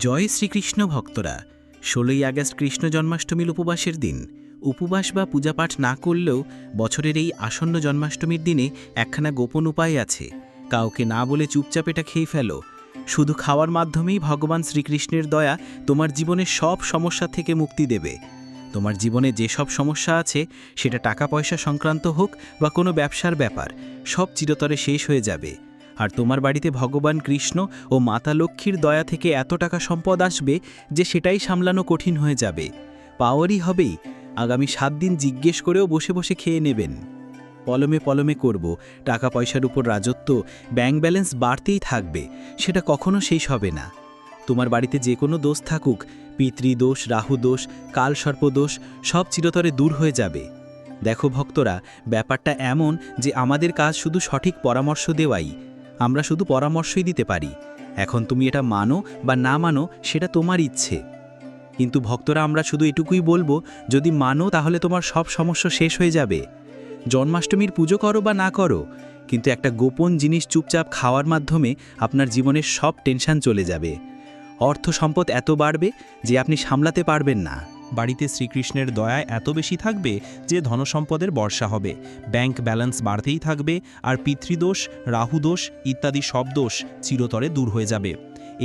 জয় শ্রীকৃষ্ণ ভক্তরা। 16ই আগস্ট কৃষ্ণ জন্মাষ্টমীর উপবাসের দিন। উপবাস বা পূজাপাঠ না করলেও বছরের এই আসন্ন জন্মাষ্টমীর দিনে একখানা গোপন উপায় আছে। কাউকে না বলে চুপচাপ এটা খেয়ে ফেলো। শুধু খাওয়ার মাধ্যমেই ভগবান শ্রীকৃষ্ণের দয়া তোমার জীবনের সব সমস্যা থেকে মুক্তি দেবে। তোমার জীবনে যেসব সমস্যা আছে, সেটা টাকা পয়সা সংক্রান্ত হোক বা কোনো ব্যবসার ব্যাপার, সব চিরতরে শেষ হয়ে যাবে। আর তোমার বাড়িতে ভগবান কৃষ্ণ ও মাতা লক্ষ্মীর দয়া থেকে এত টাকা সম্পদ আসবে যে সেটাই সামলানো কঠিন হয়ে যাবে। পাওয়ারই হবেই। আগামী 7 দিন জিজ্ঞেস করেও বসে বসে খেয়ে নেবেন। পলমে পলমে করব, টাকা পয়সার উপর রাজত্ব, ব্যাংক ব্যালেন্স বাড়তেই থাকবে, সেটা কখনো শেষ হবে না। তোমার বাড়িতে যে কোনো দোষ থাকুক, পিতৃদোষ, রাহুদোষ, কালসর্পদোষ, সব চিরতরে দূর হয়ে যাবে। দেখো ভক্তরা, ব্যাপারটা এমন যে আমাদের কাজ শুধু সঠিক পরামর্শ দেওয়াই। আমরা শুধু পরামর্শই দিতে পারি। এখন তুমি এটা মানো বা না মানো সেটা তোমার ইচ্ছে। কিন্তু ভক্তরা, আমরা শুধু এটুকুই বলবো, যদি মানো তাহলে তোমার সব সমস্যা শেষ হয়ে যাবে। জন্মাষ্টমীর পুজো করো বা না করো, কিন্তু একটা গোপন জিনিস চুপচাপ খাওয়ার মাধ্যমে আপনার জীবনের সব টেনশন চলে যাবে। অর্থ সম্পদ এত বাড়বে যে আপনি সামলাতে পারবেন না। বাড়িতে শ্রীকৃষ্ণের দয়ায় এত বেশি থাকবে যে ধনসম্পদের বর্ষা হবে, ব্যাংক ব্যালেন্স বাড়তেই থাকবে, আর পিতৃদোষ, রাহুদোষ ইত্যাদি সব দোষ চিরতরে দূর হয়ে যাবে।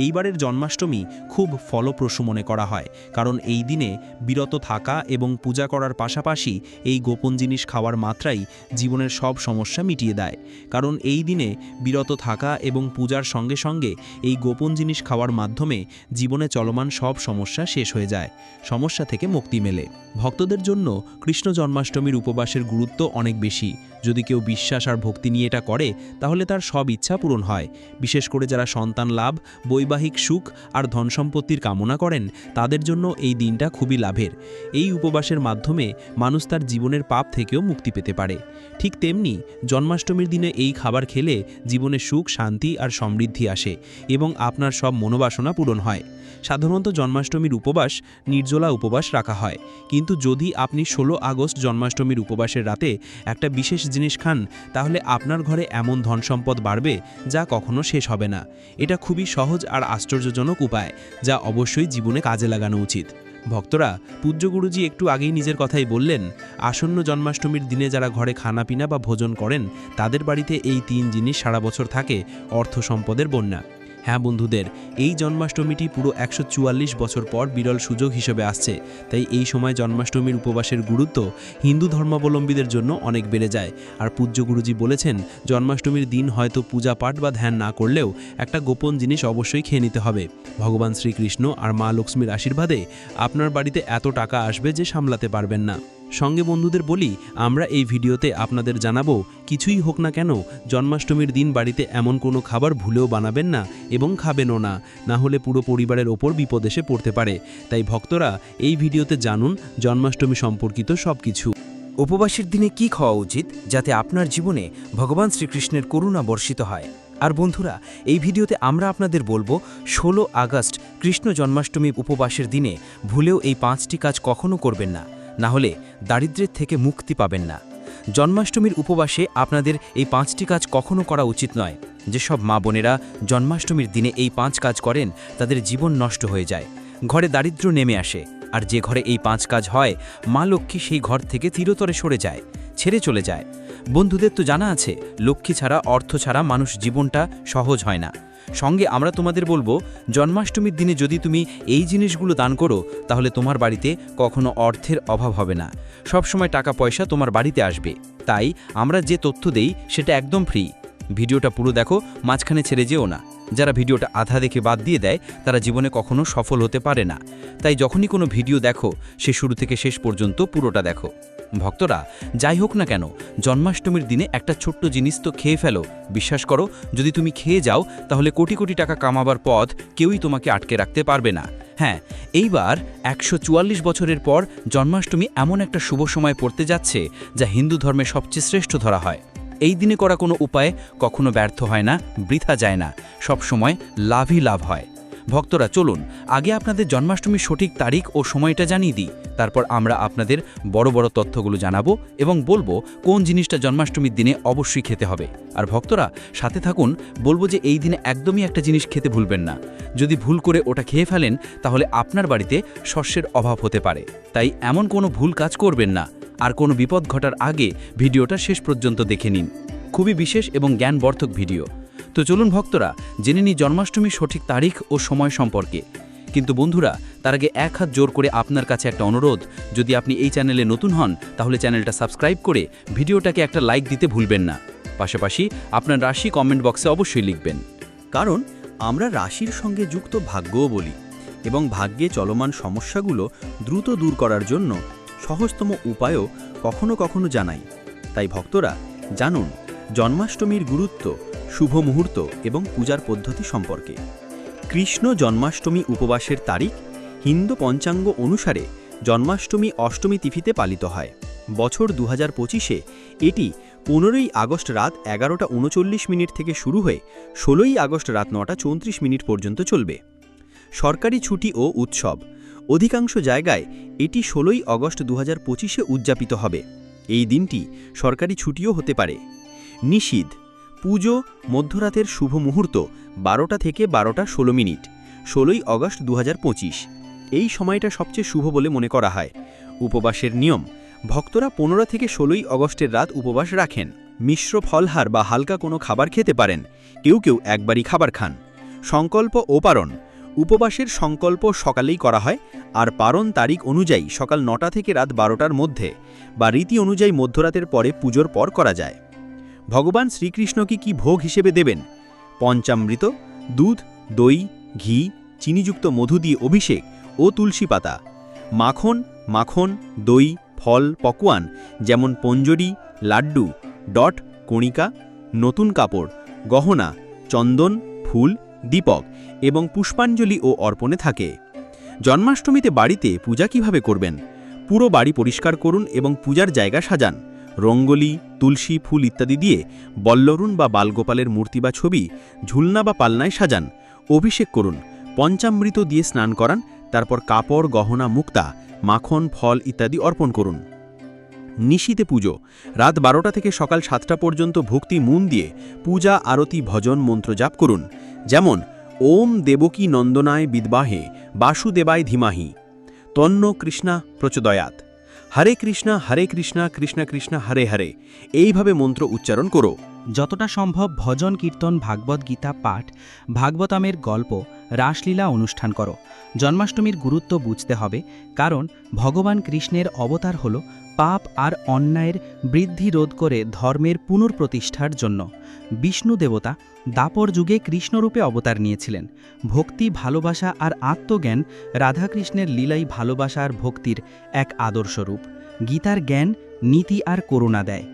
এইবারের জন্মাষ্টমী খুব ফলপ্রসূ মনে করা হয়, কারণ এই দিনে বিরত থাকা এবং পূজা করার পাশাপাশি এই গোপন জিনিস খাওয়ার মাত্রাই জীবনের সব সমস্যা মিটিয়ে দেয়। কারণ এই দিনে বিরত থাকা এবং পূজার সঙ্গে সঙ্গে এই গোপন জিনিস খাওয়ার মাধ্যমে জীবনে চলমান সব সমস্যা শেষ হয়ে যায়, সমস্যা থেকে মুক্তি মেলে। ভক্তদের জন্য কৃষ্ণ জন্মাষ্টমীর উপবাসের গুরুত্ব অনেক বেশি। যদি কেউ বিশ্বাস আর ভক্তি নিয়ে এটা করে, তাহলে তার সব ইচ্ছা পূরণ হয়। বিশেষ করে যারা সন্তান লাভ, বৈবাহিক সুখ আর ধনসম্পত্তির কামনা করেন, তাদের জন্য এই দিনটা খুবই লাভের। এই উপবাসের মাধ্যমে মানুষ তার জীবনের পাপ থেকেও মুক্তি পেতে পারে। ঠিক তেমনি জন্মাষ্টমীর দিনে এই খাবার খেলে জীবনে সুখ, শান্তি আর সমৃদ্ধি আসে এবং আপনার সব মনোবাসনা পূরণ হয়। সাধারণত জন্মাষ্টমীর উপবাস নির্জলা উপবাস রাখা হয়, কিন্তু যদি আপনি 16 আগস্ট জন্মাষ্টমীর উপবাসের রাতে একটা বিশেষ জিনিস খান, তাহলে আপনার ঘরে এমন ধনসম্পদ বাড়বে যা কখনো শেষ হবে না। এটা খুবই সহজ আর আশ্চর্যজনক উপায়, যা অবশ্যই জীবনে কাজে লাগানো উচিত। ভক্তরা, পূজ্য গুরুজি একটু আগেই নিজের কথাই বললেন, আসন্ন জন্মাষ্টমীর দিনে যারা ঘরে খানাপিনা বা ভোজন করেন, তাদের বাড়িতে এই 3 জিনিস সারা বছর থাকে: অর্থ সম্পদের বন্যা। হ্যাঁ বন্ধুদের, এই জন্মাষ্টমীটি পুরো 144 বছর পর বিরল সুযোগ হিসেবে আসছে। তাই এই সময় জন্মাষ্টমীর উপবাসের গুরুত্ব হিন্দু ধর্মাবলম্বীদের জন্য অনেক বেড়ে যায়। আর পূজ্য গুরুজি বলেছেন, জন্মাষ্টমীর দিন হয়তো পূজা পাঠ বা ধ্যান না করলেও একটা গোপন জিনিস অবশ্যই খেয়ে নিতে হবে। ভগবান শ্রীকৃষ্ণ আর মা লক্ষ্মীর আশীর্বাদে আপনার বাড়িতে এত টাকা আসবে যে সামলাতে পারবেন না। সঙ্গে বন্ধুদের বলি, আমরা এই ভিডিওতে আপনাদের জানাবো, কিছুই হোক না কেন জন্মাষ্টমীর দিন বাড়িতে এমন কোনো খাবার ভুলেও বানাবেন না এবং খাবেনও না, না হলে পুরো পরিবারের ওপর বিপদ এসে পড়তে পারে। তাই ভক্তরা, এই ভিডিওতে জানুন জন্মাষ্টমী সম্পর্কিত সব কিছু। উপবাসের দিনে কি খাওয়া উচিত যাতে আপনার জীবনে ভগবান শ্রীকৃষ্ণের করুণা বর্ষিত হয়। আর বন্ধুরা, এই ভিডিওতে আমরা আপনাদের বলবো 16 আগস্ট কৃষ্ণ জন্মাষ্টমী উপবাসের দিনে ভুলেও এই 5টি কাজ কখনো করবেন না, না হলে দারিদ্র্যের থেকে মুক্তি পাবেন না। জন্মাষ্টমীর উপবাসে আপনাদের এই 5টি কাজ কখনো করা উচিত নয়। যেসব মা বোনেরা জন্মাষ্টমীর দিনে এই 5 কাজ করেন, তাদের জীবন নষ্ট হয়ে যায়, ঘরে দারিদ্র্য নেমে আসে। আর যে ঘরে এই 5 কাজ হয়, মা লক্ষ্মী সেই ঘর থেকে চিরতরে সরে যায়, ছেড়ে চলে যায়। বন্ধুদের তো জানা আছে, লক্ষ্মী ছাড়া, অর্থ ছাড়া মানুষ জীবনটা সহজ হয় না। সঙ্গে আমরা তোমাদের বলবো, জন্মাষ্টমীর দিনে যদি তুমি এই জিনিসগুলো দান করো, তাহলে তোমার বাড়িতে কখনো অর্থের অভাব হবে না, সবসময় টাকা পয়সা তোমার বাড়িতে আসবে। তাই আমরা যে তথ্য দেই সেটা একদম ফ্রি। ভিডিওটা পুরো দেখো, মাঝখানে ছেড়ে যেও না। যারা ভিডিওটা আধা দেখে বাদ দিয়ে দেয়, তারা জীবনে কখনো সফল হতে পারে না। তাই যখনই কোনো ভিডিও দেখো, সে শুরু থেকে শেষ পর্যন্ত পুরোটা দেখো। ভক্তরা, যাই হোক না কেন, জন্মাষ্টমীর দিনে একটা ছোট্ট জিনিস তো খেয়ে ফেলো। বিশ্বাস করো, যদি তুমি খেয়ে যাও, তাহলে কোটি কোটি টাকা কামাবার পথ কেউই তোমাকে আটকে রাখতে পারবে না। হ্যাঁ, এইবার 144 বছরের পর জন্মাষ্টমী এমন একটা শুভ সময় পড়তে যাচ্ছে, যা হিন্দু ধর্মে সবচেয়ে শ্রেষ্ঠ ধরা হয়। এই দিনে করা কোনো উপায় কখনো ব্যর্থ হয় না, বৃথা যায় না, সব সময় লাভই লাভ হয়। ভক্তরা, চলুন আগে আপনাদের জন্মাষ্টমীর সঠিক তারিখ ও সময়টা জানিয়ে দিই, তারপর আমরা আপনাদের বড় বড় তথ্যগুলো জানাবো এবং বলবো কোন জিনিসটা জন্মাষ্টমীর দিনে অবশ্যই খেতে হবে। আর ভক্তরা সাথে থাকুন, বলবো যে এই দিনে একদমই একটা জিনিস খেতে ভুলবেন না। যদি ভুল করে ওটা খেয়ে ফেলেন তাহলে আপনার বাড়িতে শস্যের অভাব হতে পারে। তাই এমন কোনো ভুল কাজ করবেন না। আর কোনো বিপদ ঘটার আগে ভিডিওটা শেষ পর্যন্ত দেখে নিন। খুবই বিশেষ এবং জ্ঞানবর্ধক ভিডিও। তো চলুন ভক্তরা, জেনে নিই জন্মাষ্টমীর সঠিক তারিখ ও সময় সম্পর্কে। কিন্তু বন্ধুরা, তার আগে এক হাত জোর করে আপনার কাছে একটা অনুরোধ, যদি আপনি এই চ্যানেলে নতুন হন তাহলে চ্যানেলটা সাবস্ক্রাইব করে ভিডিওটাকে একটা লাইক দিতে ভুলবেন না। পাশাপাশি আপনার রাশি কমেন্ট বক্সে অবশ্যই লিখবেন। কারণ আমরা রাশির সঙ্গে যুক্ত ভাগ্যও বলি এবং ভাগ্যে চলমান সমস্যাগুলো দ্রুত দূর করার জন্য সহজতম উপায়ও কখনো কখনো জানাই। তাই ভক্তরা জানুন জন্মাষ্টমীর গুরুত্ব, শুভ মুহূর্ত এবং পূজার পদ্ধতি সম্পর্কে। কৃষ্ণ জন্মাষ্টমী উপবাসের তারিখ হিন্দু পঞ্চাঙ্গ অনুসারে জন্মাষ্টমী অষ্টমী তিথিতে পালিত হয়। বছর 2025-এ এটি 15ই আগস্ট রাত 11:39 থেকে শুরু হয়ে 16ই আগস্ট রাত 9:34 পর্যন্ত চলবে। সরকারি ছুটি ও উৎসব অধিকাংশ জায়গায় এটি 16ই আগস্ট 2025-এ উদযাপিত হবে। এই দিনটি সরকারি ছুটিও হতে পারে। নিষিদ্ধ পুজো মধ্যরাতের শুভ মুহূর্ত 12টা থেকে 12:16, 16ই আগস্ট 2025। এই সময়টা সবচেয়ে শুভ বলে মনে করা হয়। উপবাসের নিয়ম ভক্তরা 15 থেকে 16ই আগস্টের রাত উপবাস রাখেন। মিশ্র ফলহার বা হালকা কোনো খাবার খেতে পারেন, কেউ কেউ একবারই খাবার খান। সংকল্প ও পারণ উপবাসের সংকল্প সকালেই করা হয়, আর পারণ তারিখ অনুযায়ী সকাল 9টা থেকে রাত 12টার মধ্যে বা রীতি অনুযায়ী মধ্যরাতের পরে পুজোর পর করা যায়। ভগবান শ্রীকৃষ্ণকে কি ভোগ হিসেবে দেবেন? পঞ্চামৃত, দুধ, দই, ঘি, চিনিযুক্ত মধু দিয়ে অভিষেক ও তুলসী পাতা। মাখন, দই, ফল, পকোয়ান যেমন পঞ্জরি, লাড্ডু, ডট, কণিকা, নতুন কাপড়, গহনা, চন্দন, ফুল, দীপক এবং পুষ্পাঞ্জলি ও অর্পণে থাকে। জন্মাষ্টমীতে বাড়িতে পূজা কিভাবে করবেন? পুরো বাড়ি পরিষ্কার করুন এবং পূজার জায়গা সাজান। রঙ্গোলি, তুলসী, ফুল ইত্যাদি দিয়ে বল্লরুণ বা বালগোপালের মূর্তি বা ছবি ঝুলনা বা পালনায় সাজান। অভিষেক করুন, পঞ্চামৃত দিয়ে স্নান করান, তারপর কাপড়, গহনা, মুক্তা, মাখন, ফল ইত্যাদি অর্পণ করুন। নিশীথে পুজো রাত 12টা থেকে সকাল 7টা পর্যন্ত ভক্তি মন দিয়ে পূজা, আরতি, ভজন, মন্ত্র জাপ করুন। যেমন ওম দেবকী নন্দনায় বিদ্বাহে বাসুদেবায় ধীমাহি, তন্ন কৃষ্ণা প্রচোদয়াৎ, হরে কৃষ্ণা কৃষ্ণ কৃষ্ণ হরে হরে, এইভাবে মন্ত্র উচ্চারণ করো। যতটা সম্ভব ভজন, কীর্তন, ভাগবত গীতা পাঠ, ভাগবতামের গল্প, রাসলীলা অনুষ্ঠান করো। জন্মাষ্টমীর গুরুত্ব বুঝতে হবে, কারণ ভগবান কৃষ্ণের অবতার হল পাপ আর অন্যায়ের বৃদ্ধি রোধ করে ধর্মের পুনঃপ্রতিষ্ঠার জন্য। বিষ্ণু দেবতা দাপর যুগে কৃষ্ণরূপে অবতার নিয়েছিলেন। ভক্তি, ভালোবাসা আর আত্মজ্ঞান রাধাকৃষ্ণের লীলাই ভালোবাসা আর ভক্তির এক আদর্শ রূপ। গীতার জ্ঞান, নীতি আর করুণা দেয়।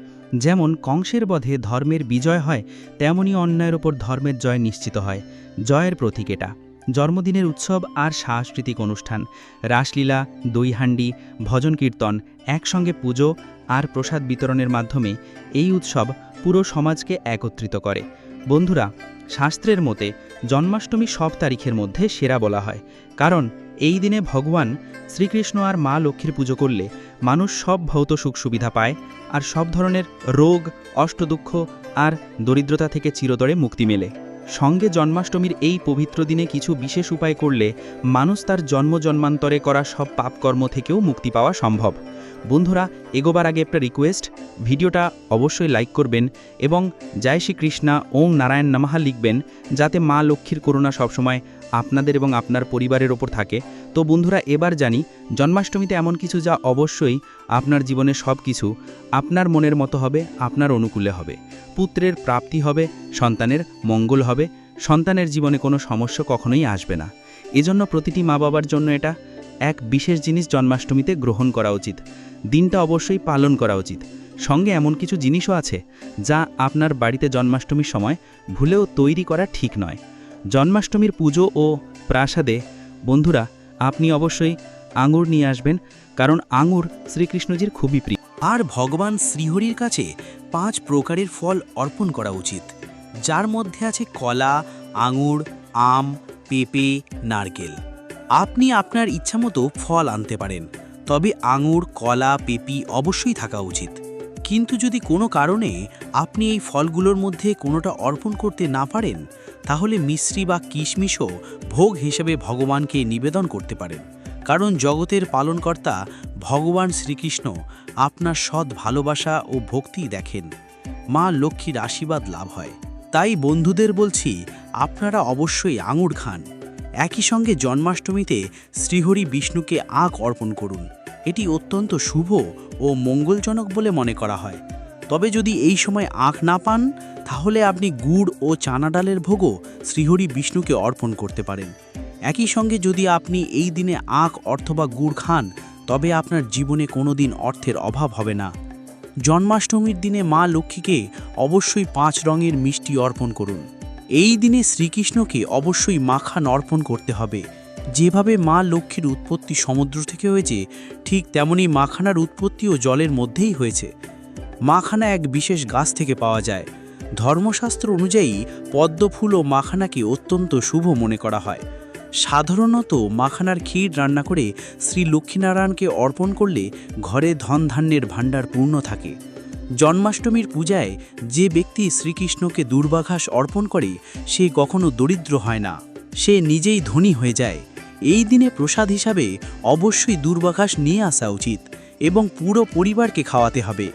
যেমন কংসের বধে ধর্মের বিজয় হয়, তেমনি অন্যায়ের ওপর ধর্মের জয় নিশ্চিত হয়। জয়ের প্রতীক এটা। জন্মদিনের উৎসব আর সাংস্কৃতিক অনুষ্ঠান, রাসলীলা, দইহান্ডি, ভজন কীর্তন, একসঙ্গে পুজো আর প্রসাদ বিতরণের মাধ্যমে এই উৎসব পুরো সমাজকে একত্রিত করে। বন্ধুরা, শাস্ত্রের মতে জন্মাষ্টমী সব তারিখের মধ্যে সেরা বলা হয়, কারণ এই দিনে ভগবান শ্রীকৃষ্ণ আর মা লক্ষ্মীর পুজো করলে মানুষ সব ভৌত সুখ সুবিধা পায় আর সব ধরনের রোগ, অষ্টদুঃখ আর দরিদ্রতা থেকে চিরতরে মুক্তি মেলে। সঙ্গে জন্মাষ্টমীর এই পবিত্র দিনে কিছু বিশেষ উপায় করলে মানুষ তার জন্মান্তরে করা সব পাপকর্ম থেকেও মুক্তি পাওয়া সম্ভব। বন্ধুরা, এগোবার আগে একটা রিকোয়েস্ট, ভিডিওটা অবশ্যই লাইক করবেন এবং জয় শ্রীকৃষ্ণা, ওম নারায়ণ নমঃ লিখবেন, যাতে মা লক্ষ্মীর করুণা সবসময় আপনাদের এবং আপনার পরিবারের ওপর থাকে। তো বন্ধুরা, এবার জানি জন্মাষ্টমীতে এমন কিছু যা অবশ্যই আপনার জীবনে সব কিছু আপনার মনের মতো হবে, আপনার অনুকূলে হবে। পুত্রের প্রাপ্তি হবে, সন্তানের মঙ্গল হবে, সন্তানের জীবনে কোনো সমস্যা কখনোই আসবে না। এজন্য প্রতিটি মা বাবার জন্য এটা এক বিশেষ জিনিস জন্মাষ্টমীতে গ্রহণ করা উচিত। দিনটা অবশ্যই পালন করা উচিত। সঙ্গে এমন কিছু জিনিসও আছে যা আপনার বাড়িতে জন্মাষ্টমীর সময় ভুলেও তৈরি করা ঠিক নয়। জন্মাষ্টমীর পুজো ও প্রাসাদে বন্ধুরা আপনি অবশ্যই আঙুর নিয়ে আসবেন, কারণ আঙুর শ্রীকৃষ্ণজির খুবই প্রিয়। আর ভগবান শ্রীহরির কাছে 5 প্রকারের ফল অর্পণ করা উচিত, যার মধ্যে আছে কলা, আঙুর, আম, পেঁপে, নারকেল। আপনি আপনার ইচ্ছামতো ফল আনতে পারেন। তবে আঙুর, কলা, পেঁপি অবশ্যই থাকা উচিত। কিন্তু যদি কোনো কারণে আপনি এই ফলগুলোর মধ্যে কোনোটা অর্পণ করতে না পারেন, তাহলে মিশ্রি বা কিশমিশও ভোগ হিসেবে ভগবানকে নিবেদন করতে পারেন। কারণ জগতের পালনকর্তা ভগবান শ্রীকৃষ্ণ আপনার সৎ ভালোবাসা ও ভক্তি দেখেন। মা লক্ষ্মীর আশীর্বাদ লাভ হয়। তাই বন্ধুদের বলছি, আপনারা অবশ্যই আঙুর খান। একই সঙ্গে জন্মাষ্টমীতে শ্রীহরি বিষ্ণুকে আখ অর্পণ করুন। এটি অত্যন্ত শুভ ও মঙ্গলজনক বলে মনে করা হয়। তবে যদি এই সময় আখ না পান, তাহলে আপনি গুড় ও চানা ডালের ভোগও শ্রীহরি বিষ্ণুকে অর্পণ করতে পারেন। একই সঙ্গে যদি আপনি এই দিনে আখ অথবা গুড় খান, তবে আপনার জীবনে কোনো দিন অর্থের অভাব হবে না। জন্মাষ্টমীর দিনে মা লক্ষ্মীকে অবশ্যই 5 রঙের মিষ্টি অর্পণ করুন। এই দিনে শ্রীকৃষ্ণকে অবশ্যই মাখান অর্পণ করতে হবে। যেভাবে মা লক্ষ্মীর উৎপত্তি সমুদ্র থেকে হয়েছে, ঠিক তেমনি মাখানার উৎপত্তিও জলের মধ্যেই হয়েছে। মাখানা এক বিশেষ গাছ থেকে পাওয়া যায়। ধর্মশাস্ত্র অনুযায়ী পদ্মফুল ও মাখানাকে অত্যন্ত শুভ মনে করা হয়। সাধারণত মাখানার ক্ষীর রান্না করে শ্রী লক্ষ্মীনারায়ণকে অর্পণ করলে ঘরে ধন ধান্যের ভাণ্ডার পূর্ণ থাকে। জন্মাষ্টমীর পূজায় যে ব্যক্তি শ্রীকৃষ্ণকে দুর্বাঘাস অর্পণ করে, সে কখনো দরিদ্র হয় না, সে নিজেই ধনী হয়ে যায়। এই দিনে প্রসাদ হিসাবে অবশ্যই দুর্বাঘাস নিয়ে আসা উচিত এবং পুরো পরিবারকে খাওয়াতে হবে।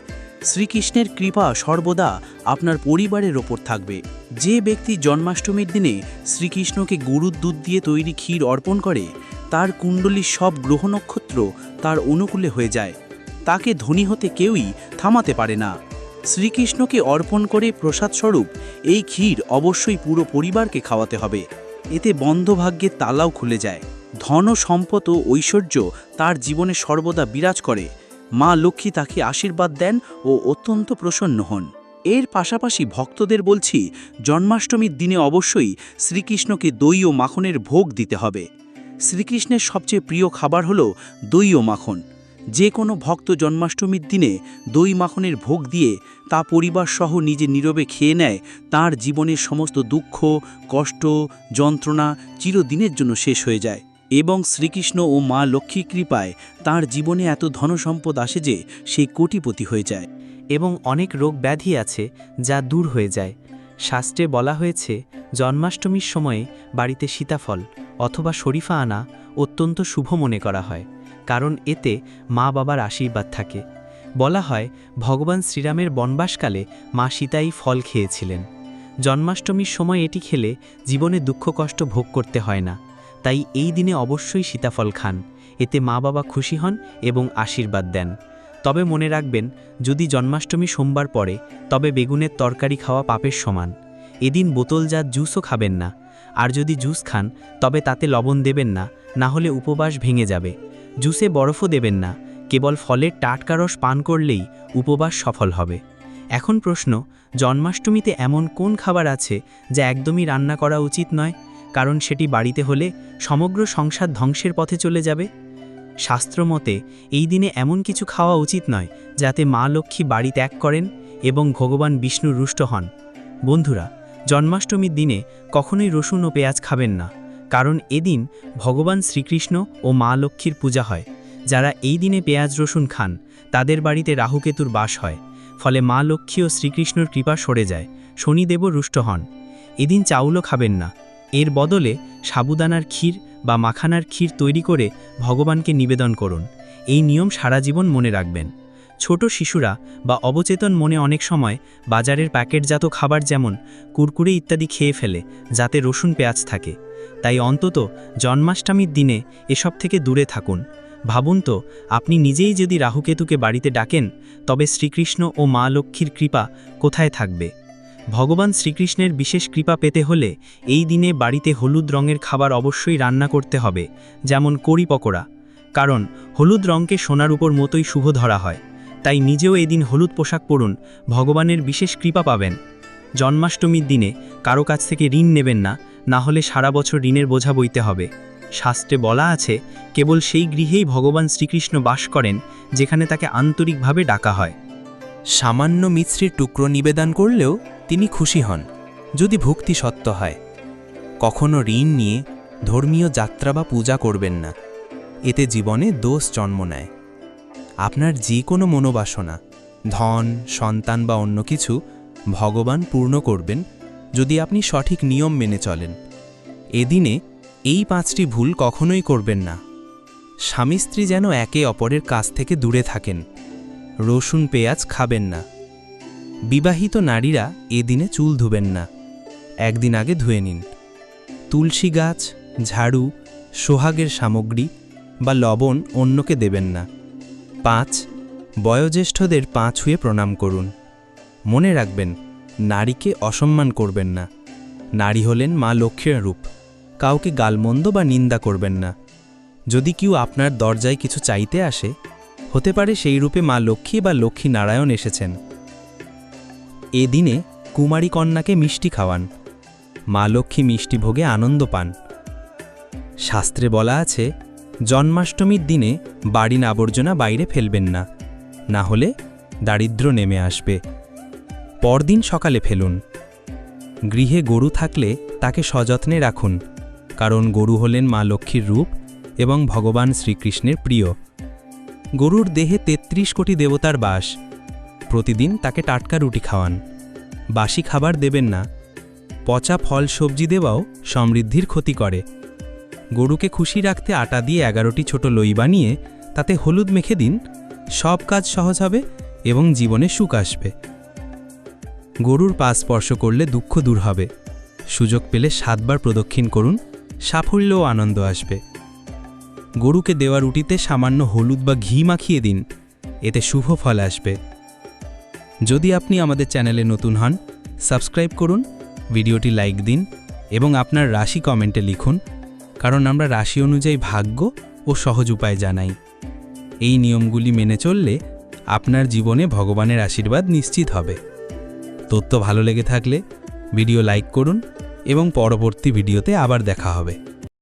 শ্রীকৃষ্ণের কৃপা সর্বদা আপনার পরিবারের ওপর থাকবে। যে ব্যক্তি জন্মাষ্টমীর দিনে শ্রীকৃষ্ণকে গরুর দুধ দিয়ে তৈরি ক্ষীর অর্পণ করে, তার কুণ্ডলীর সব গ্রহ নক্ষত্র তার অনুকূলে হয়ে যায়। তাকে ধনী হতে কেউই থামাতে পারে না। শ্রীকৃষ্ণকে অর্পণ করে প্রসাদস্বরূপ এই ক্ষীর অবশ্যই পুরো পরিবারকে খাওয়াতে হবে। এতে বন্ধ ভাগ্যের তালাও খুলে যায়। ধন সম্পদ ও ঐশ্বর্য তার জীবনে সর্বদা বিরাজ করে। মা লক্ষ্মী তাকে আশীর্বাদ দেন ও অত্যন্ত প্রসন্ন হন। এর পাশাপাশি ভক্তদের বলছি, জন্মাষ্টমীর দিনে অবশ্যই শ্রীকৃষ্ণকে দই ও মাখনের ভোগ দিতে হবে। শ্রীকৃষ্ণের সবচেয়ে প্রিয় খাবার হলো দই ও মাখন। যে কোনো ভক্ত জন্মাষ্টমীর দিনে দই মাখনের ভোগ দিয়ে তা পরিবার সহ নিজে নীরবে খেয়ে নেয়, তার জীবনের সমস্ত দুঃখ, কষ্ট, যন্ত্রণা চিরদিনের জন্য শেষ হয়ে যায় এবং শ্রীকৃষ্ণ ও মা লক্ষ্মী কৃপায় তার জীবনে এত ধনসম্পদ আসে যে সে কোটিপতি হয়ে যায়। এবং অনেক রোগ ব্যাধি আছে যা দূর হয়ে যায়। শাস্ত্রে বলা হয়েছে, জন্মাষ্টমীর সময়ে বাড়িতে সীতাফল অথবা শরীফা আনা অত্যন্ত শুভ মনে করা হয়, কারণ এতে মা বাবার আশীর্বাদ থাকে। বলা হয়, ভগবান শ্রীরামের বনবাসকালে মা সীতাই ফল খেয়েছিলেন। জন্মাষ্টমীর সময় এটি খেলে জীবনে দুঃখ কষ্ট ভোগ করতে হয় না। তাই এই দিনে অবশ্যই সীতাফল খান। এতে মা বাবা খুশি হন এবং আশীর্বাদ দেন। তবে মনে রাখবেন, যদি জন্মাষ্টমী সোমবার পড়ে, তবে বেগুনের তরকারি খাওয়া পাপের সমান। এদিন বোতলজাত জুসও খাবেন না। আর যদি জুস খান, তবে তাতে লবণ দেবেন না, না হলে উপবাস ভেঙে যাবে। জুসে বরফও দেবেন না, কেবল ফলের টাটকা রস পান করলেই উপবাস সফল হবে। এখন প্রশ্ন, জন্মাষ্টমীতে এমন কোন খাবার আছে যা একদমই রান্না করা উচিত নয়, কারণ সেটি বাড়িতে হলে সমগ্র সংসার ধ্বংসের পথে চলে যাবে? শাস্ত্রমতে এই দিনে এমন কিছু খাওয়া উচিত নয় যাতে মা লক্ষ্মী বাড়ি ত্যাগ করেন এবং ভগবান বিষ্ণু রুষ্ট হন। বন্ধুরা, জন্মাষ্টমীর দিনে কখনোই রসুন ও পেঁয়াজ খাবেন না, কারণ এদিন ভগবান শ্রীকৃষ্ণ ও মা লক্ষ্মীর পূজা হয়। যারা এই দিনে পেঁয়াজ রসুন খান, তাদের বাড়িতে রাহুকেতুর বাস হয়, ফলে মা লক্ষ্মী ও শ্রীকৃষ্ণর কৃপা সরে যায়, শনিদেবও রুষ্ট হন। এদিন চাউলও খাবেন না। এর বদলে সাবুদানার ক্ষীর বা মাখানার ক্ষীর তৈরি করে ভগবানকে নিবেদন করুন। এই নিয়ম সারা জীবন মনে রাখবেন। ছোট শিশুরা বা অবচেতন মনে অনেক সময় বাজারের প্যাকেটজাত খাবার যেমন কুরকুরে ইত্যাদি খেয়ে ফেলে, যাতে রসুন পেঁয়াজ থাকে। তাই অন্তত জন্মাষ্টমীর দিনে এসব থেকে দূরে থাকুন। ভাবুন তো, আপনি নিজেই যদি রাহুকেতুকে বাড়িতে ডাকেন, তবে শ্রীকৃষ্ণ ও মা লক্ষ্মীর কৃপা কোথায় থাকবে? ভগবান শ্রীকৃষ্ণের বিশেষ কৃপা পেতে হলে এই দিনে বাড়িতে হলুদ রঙের খাবার অবশ্যই রান্না করতে হবে, যেমন কড়ি পকোড়া। কারণ হলুদ রঙকে সোনার উপর মতোই শুভ ধরা হয়। তাই নিজেও এদিন হলুদ পোশাক পরুন, ভগবানের বিশেষ কৃপা পাবেন। জন্মাষ্টমীর দিনে কারো কাছ থেকে ঋণ নেবেন না, না হলে সারা বছর ঋণের বোঝা বইতে হবে। শাস্ত্রে বলা আছে, কেবল সেই গৃহেই ভগবান শ্রীকৃষ্ণ বাস করেন যেখানে তাকে আন্তরিকভাবে ডাকা হয়। সামান্য মিছরির টুকরো নিবেদন করলেও তিনি খুশি হন, যদি ভক্তি সত্য হয়। কখনো ঋণ নিয়ে ধর্মীয় যাত্রা বা পূজা করবেন না, এতে জীবনে দোষ জন্ম নেয়। আপনার যে কোনো মনোবাসনা, ধন, সন্তান বা অন্য কিছু ভগবান পূর্ণ করবেন যদি আপনি সঠিক নিয়ম মেনে চলেন। এদিনে এই 5টি ভুল কখনোই করবেন না। স্বামী স্ত্রী যেন একে অপরের কাছ থেকে দূরে থাকেন। রসুন পেঁয়াজ খাবেন না। বিবাহিত নারীরা এদিনে চুল ধুবেন না, একদিন আগে ধুয়ে নিন। তুলসী গাছ, ঝাড়ু, সোহাগের সামগ্রী বা লবণ অন্যকে দেবেন না। 5. বয়োজ্যেষ্ঠদের পা ছুঁয়ে প্রণাম করুন। মনে রাখবেন, নারীকে অসম্মান করবেন না। নারী হলেন মা লক্ষ্মীর রূপ। কাউকে গালমন্দ বা নিন্দা করবেন না। যদি কেউ আপনার দরজায় কিছু চাইতে আসে, হতে পারে সেই রূপে মা লক্ষ্মী বা লক্ষ্মী নারায়ণ এসেছেন। এ দিনে কুমারী কন্যাকে মিষ্টি খাওয়ান। মা লক্ষ্মী মিষ্টি ভোগে আনন্দ পান। শাস্ত্রে বলা আছে, জন্মাষ্টমীর দিনে বাড়ির আবর্জনা বাইরে ফেলবেন না, না হলে দারিদ্র্য নেমে আসবে। পরদিন সকালে ফেলুন। গৃহে গরু থাকলে তাকে সযত্নে রাখুন, কারণ গরু হলেন মা লক্ষ্মীর রূপ এবং ভগবান শ্রীকৃষ্ণের প্রিয়। গরুর দেহে 33 কোটি দেবতার বাস। প্রতিদিন তাকে টাটকা রুটি খাওয়ান। বাসি খাবার দেবেন না। পচা ফল সবজি দেওয়াও সমৃদ্ধির ক্ষতি করে। গরুকে খুশি রাখতে আটা দিয়ে 11টি ছোট লই বানিয়ে তাতে হলুদ মেখে দিন। সব কাজ সহজ হবে এবং জীবনে সুখ আসবে। গরুর পা স্পর্শ করলে দুঃখ দূর হবে। সুযোগ পেলে 7 বার প্রদক্ষিণ করুন, সাফল্য ও আনন্দ আসবে। গরুকে দেওয়া রুটিতে সামান্য হলুদ বা ঘি মাখিয়ে দিন, এতে শুভ ফল আসবে। যদি আপনি আমাদের চ্যানেলে নতুন হন, সাবস্ক্রাইব করুন, ভিডিওটি লাইক দিন এবং আপনার রাশি কমেন্টে লিখুন, কারণ আমরা রাশি অনুযায়ী ভাগ্য ও সহজ উপায় জানাই। এই নিয়মগুলি মেনে চললে আপনার জীবনে ভগবানের আশীর্বাদ নিশ্চিত হবে। তথ্য ভালো লেগে থাকলে ভিডিও লাইক করুন এবং পরবর্তী ভিডিওতে আবার দেখা হবে।